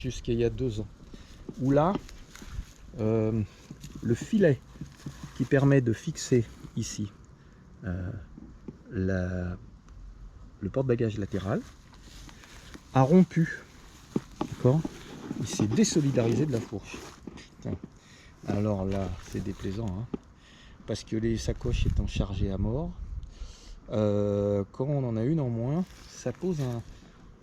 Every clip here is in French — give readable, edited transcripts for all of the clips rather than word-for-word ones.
jusqu'à il y a 2 ans. Où là, le filet qui permet de fixer ici le porte-bagages latéral a rompu. D'accord, il s'est désolidarisé de la fourche. Putain. Alors là, c'est déplaisant, hein, parce que les sacoches étant chargées à mort, quand on en a une en moins, ça pose un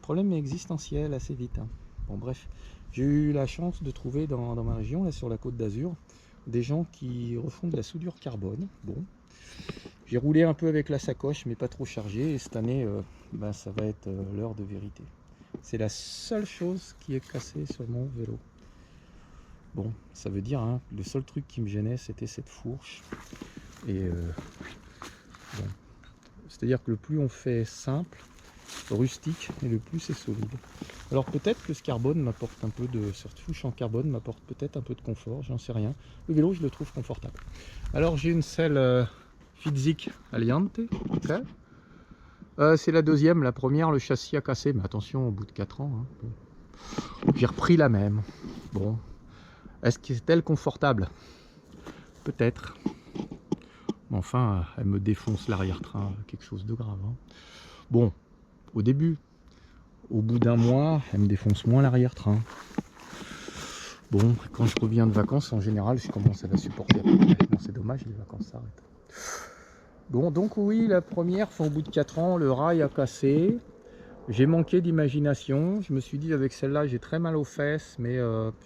problème existentiel assez vite. Hein. Bon, bref, j'ai eu la chance de trouver dans ma région, là sur la Côte d'Azur, des gens qui refont de la soudure carbone. Bon, j'ai roulé un peu avec la sacoche, mais pas trop chargée, et cette année, ça va être l'heure de vérité. C'est la seule chose qui est cassée sur mon vélo. Bon, ça veut dire, hein, le seul truc qui me gênait, c'était cette fourche. Et bon. C'est-à-dire que le plus on fait simple, rustique, et le plus c'est solide. Alors peut-être que ce carbone m'apporte un peu de... Cette fourche en carbone m'apporte peut-être un peu de confort, j'en sais rien. Le vélo, je le trouve confortable. Alors j'ai une selle Fizik Aliante. Okay. C'est la deuxième, la première, le châssis a cassé, mais attention, au bout de 4 ans. Hein, bon. J'ai repris la même. Bon. Est-ce que c'est-elle confortable? Peut-être. Mais enfin, elle me défonce l'arrière-train, quelque chose de grave. Hein. Bon, au début. Au bout d'un mois, elle me défonce moins l'arrière-train. Bon, quand je reviens de vacances, en général, je commence à la supporter. Bon, c'est dommage, les vacances s'arrêtent. Bon, donc oui, la première, au bout de 4 ans, le rail a cassé. J'ai manqué d'imagination. Je me suis dit, avec celle-là, j'ai très mal aux fesses, mais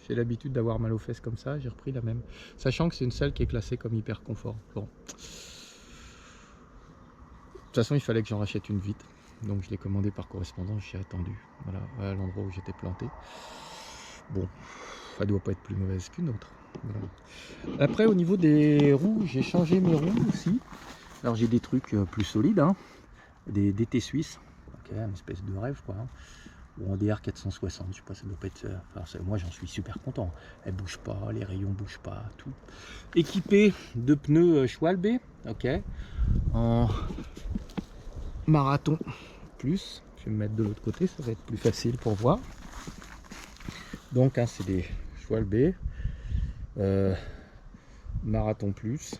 j'ai l'habitude d'avoir mal aux fesses comme ça. J'ai repris la même. Sachant que c'est une selle qui est classée comme hyper confort. Bon. De toute façon, il fallait que j'en rachète une vite. Donc je l'ai commandé par correspondance, j'ai attendu. Voilà, à l'endroit où j'étais planté. Bon, elle doit pas être plus mauvaise qu'une autre. Voilà. Après, au niveau des roues, j'ai changé mes roues aussi. Alors j'ai des trucs plus solides, hein. Des DT suisses. Okay, une espèce de rêve, quoi. Hein. Ou en DR 460, je sais pas, ça doit pas être... Enfin, moi j'en suis super content. Elle bouge pas, les rayons bougent pas, tout. Équipé de pneus Schwalbe, ok. En marathon plus. Je vais me mettre de l'autre côté, ça va être plus facile pour voir. Donc hein, c'est des Schwalbe marathon plus.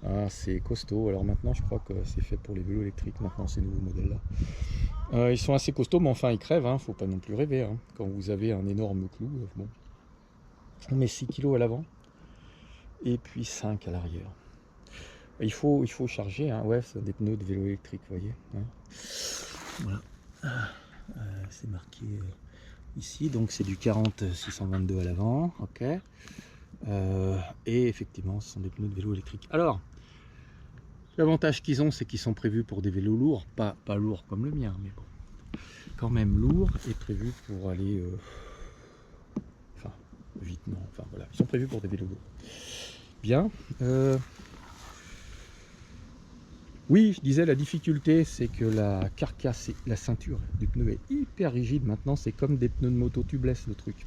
Hein, c'est costaud. Alors maintenant je crois que c'est fait pour les vélos électriques, maintenant ces nouveaux modèles là. Ils sont assez costauds, mais enfin ils crèvent, hein, faut pas non plus rêver. Hein. Quand vous avez un énorme clou, bon. On met 6 kg à l'avant et puis 5 à l'arrière. Il faut charger, hein. Ouais, c'est des pneus de vélo électrique, vous voyez. Hein. Voilà. C'est marqué ici, donc c'est du 40-622 à l'avant, ok. Et effectivement, ce sont des pneus de vélo électrique. Alors, l'avantage qu'ils ont, c'est qu'ils sont prévus pour des vélos lourds, pas lourds comme le mien, mais bon, quand même lourd et prévus pour aller, enfin, vite, non, enfin voilà, ils sont prévus pour des vélos lourds. Bien. Oui, je disais, la difficulté, c'est que la carcasse, la ceinture du pneu est hyper rigide. Maintenant, c'est comme des pneus de moto tubeless, le truc.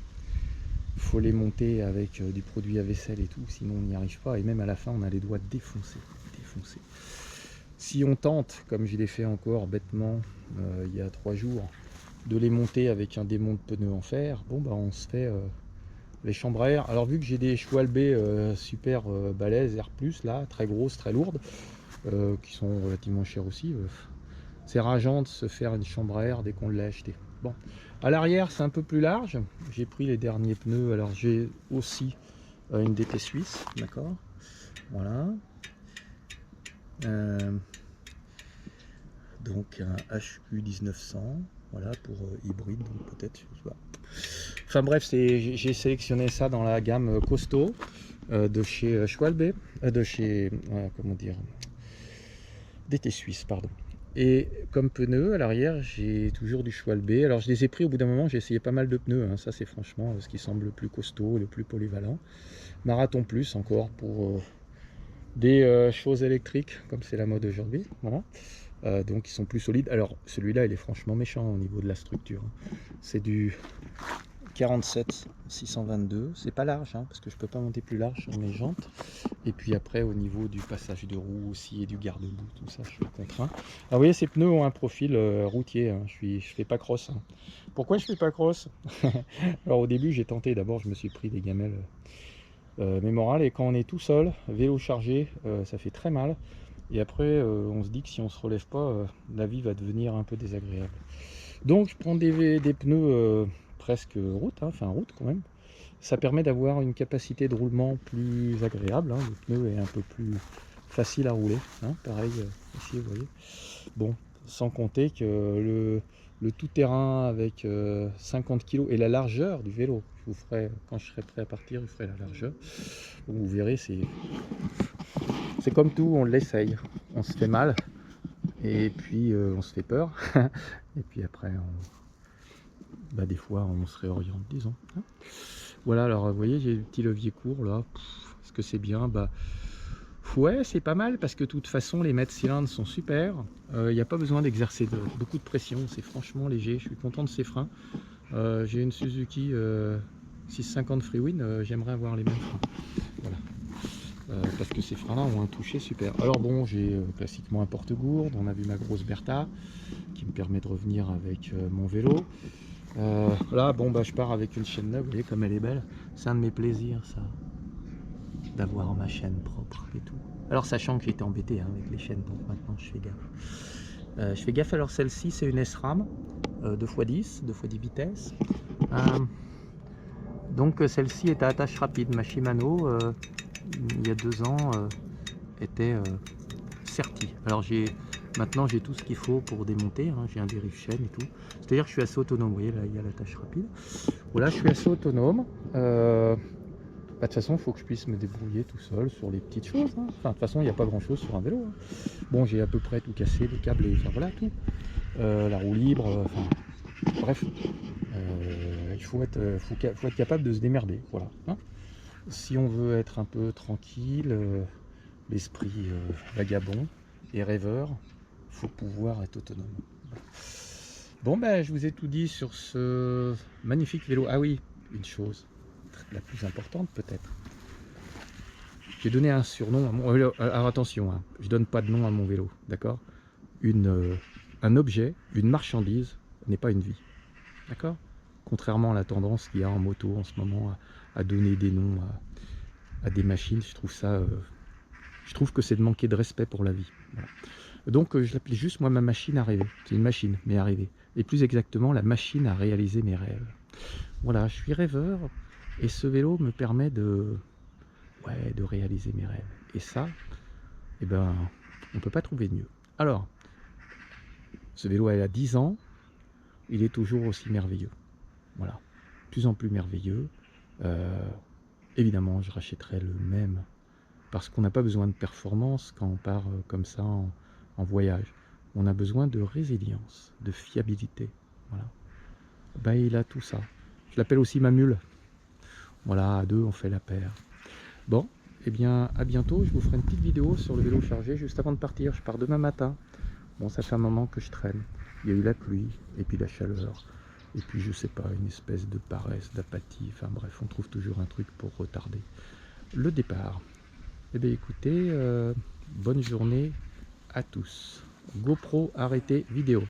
Il faut les monter avec du produit à vaisselle et tout, sinon on n'y arrive pas. Et même à la fin, on a les doigts défoncés. Si on tente, comme je l'ai fait encore bêtement il y a 3 jours, de les monter avec un démon de pneus en fer, bon, bah, on se fait les chambres à air. Alors, vu que j'ai des Schwalbe super balèzes, R+, là, très grosses, très lourdes, qui sont relativement chers aussi, c'est rageant de se faire une chambre à air dès qu'on l'a acheté. Bon, à l'arrière c'est un peu plus large, j'ai pris les derniers pneus, alors j'ai aussi une DT suisse, d'accord, voilà, donc un HU 1900, voilà, pour hybride, donc peut-être, je sais pas. Enfin bref, j'ai sélectionné ça dans la gamme costaud de chez Schwalbe, de chez, comment dire, DT suisse, pardon. Et comme pneus à l'arrière, j'ai toujours du Schwalbe. Alors je les ai pris au bout d'un moment, j'ai essayé pas mal de pneus, hein. Ça c'est franchement ce qui semble le plus costaud, le plus polyvalent. Marathon plus encore pour des choses électriques, comme c'est la mode aujourd'hui. Voilà. Donc ils sont plus solides. Alors celui-là il est franchement méchant au niveau de la structure. C'est du 47 622. C'est pas large, hein, parce que je peux pas monter plus large sur mes jantes. Et puis après, au niveau du passage de roue aussi et du garde-boue, tout ça, je suis contraint. Ah, vous voyez, ces pneus ont un profil routier. Hein. Je fais pas cross. Hein. Pourquoi je fais pas cross? Alors au début, j'ai tenté. D'abord, je me suis pris des gamelles mémorales. Et quand on est tout seul, vélo chargé, ça fait très mal. Et après, on se dit que si on se relève pas, la vie va devenir un peu désagréable. Donc, je prends des pneus presque route, hein, enfin route quand même. Ça permet d'avoir une capacité de roulement plus agréable. Hein. Le pneu est un peu plus facile à rouler. Hein. Pareil ici, vous voyez. Bon, sans compter que le tout-terrain avec 50 kg et la largeur du vélo. Je vous ferai, quand je serai prêt à partir, je ferai la largeur. Donc, vous verrez, c'est comme tout, on l'essaye. On se fait mal. Et puis on se fait peur. Et puis après, des fois, on se réoriente, disons. Hein. Voilà, alors vous voyez, j'ai le petit levier court là. Est-ce que c'est bien? Ouais, c'est pas mal parce que de toute façon, les mètres cylindres sont super. Il n'y a pas besoin d'exercer beaucoup de pression. C'est franchement léger. Je suis content de ces freins. J'ai une Suzuki 650 Freewind. J'aimerais avoir les mêmes freins. Voilà. Parce que ces freins-là ont un toucher super. Alors bon, j'ai classiquement un porte-gourde. On a vu ma grosse Bertha qui me permet de revenir avec mon vélo. Là, bon, je pars avec une chaîne neuve. Vous voyez comme elle est belle. C'est un de mes plaisirs, ça, d'avoir ma chaîne propre et tout. Alors, sachant que j'étais embêté hein, avec les chaînes, donc maintenant je fais gaffe. Je fais gaffe. Alors, celle-ci, c'est une SRAM 2x10, 2x10 vitesses. Donc, celle-ci est à attache rapide. Ma Shimano, il y a 2 ans, était certi. Alors maintenant j'ai tout ce qu'il faut pour démonter, hein. J'ai un dérive-chaîne et tout. C'est-à-dire que je suis assez autonome, vous voyez là il y a la tâche rapide. Voilà, je suis assez autonome. De toute façon il faut que je puisse me débrouiller tout seul sur les petites choses. Hein. Enfin de toute façon il n'y a pas grand chose sur un vélo. Hein. Bon, j'ai à peu près tout cassé, les câbles, enfin voilà tout. La roue libre, bref. Il faut être capable de se démerder. Voilà. Hein. Si on veut être un peu tranquille, l'esprit vagabond et rêveur, il faut pouvoir être autonome. Bon, je vous ai tout dit sur ce magnifique vélo. Ah oui, une chose, la plus importante peut-être. J'ai donné un surnom à mon vélo. Alors attention, hein, je donne pas de nom à mon vélo, d'accord? Un objet, une marchandise n'est pas une vie, d'accord? Contrairement à la tendance qu'il y a en moto en ce moment à donner des noms à des machines, je trouve que c'est de manquer de respect pour la vie. Voilà. Donc je l'appelais juste moi ma machine à rêver. C'est une machine, mais à rêver. Et plus exactement la machine à réaliser mes rêves. Voilà, je suis rêveur et ce vélo me permet de réaliser mes rêves. Et ça, on ne peut pas trouver mieux. Alors, ce vélo il a 10 ans, il est toujours aussi merveilleux. Voilà, de plus en plus merveilleux. Évidemment, je rachèterai le même parce qu'on n'a pas besoin de performance quand on part comme ça en voyage. On a besoin de résilience, de fiabilité. Voilà. Il a tout ça. Je l'appelle aussi ma mule. Voilà, à deux, on fait la paire. Bon, à bientôt. Je vous ferai une petite vidéo sur le vélo chargé juste avant de partir. Je pars demain matin. Bon, ça fait un moment que je traîne. Il y a eu la pluie et puis la chaleur. Et puis, je sais pas, une espèce de paresse, d'apathie. Enfin bref, on trouve toujours un truc pour retarder le départ. Écoutez, bonne journée à tous. GoPro arrêté vidéo.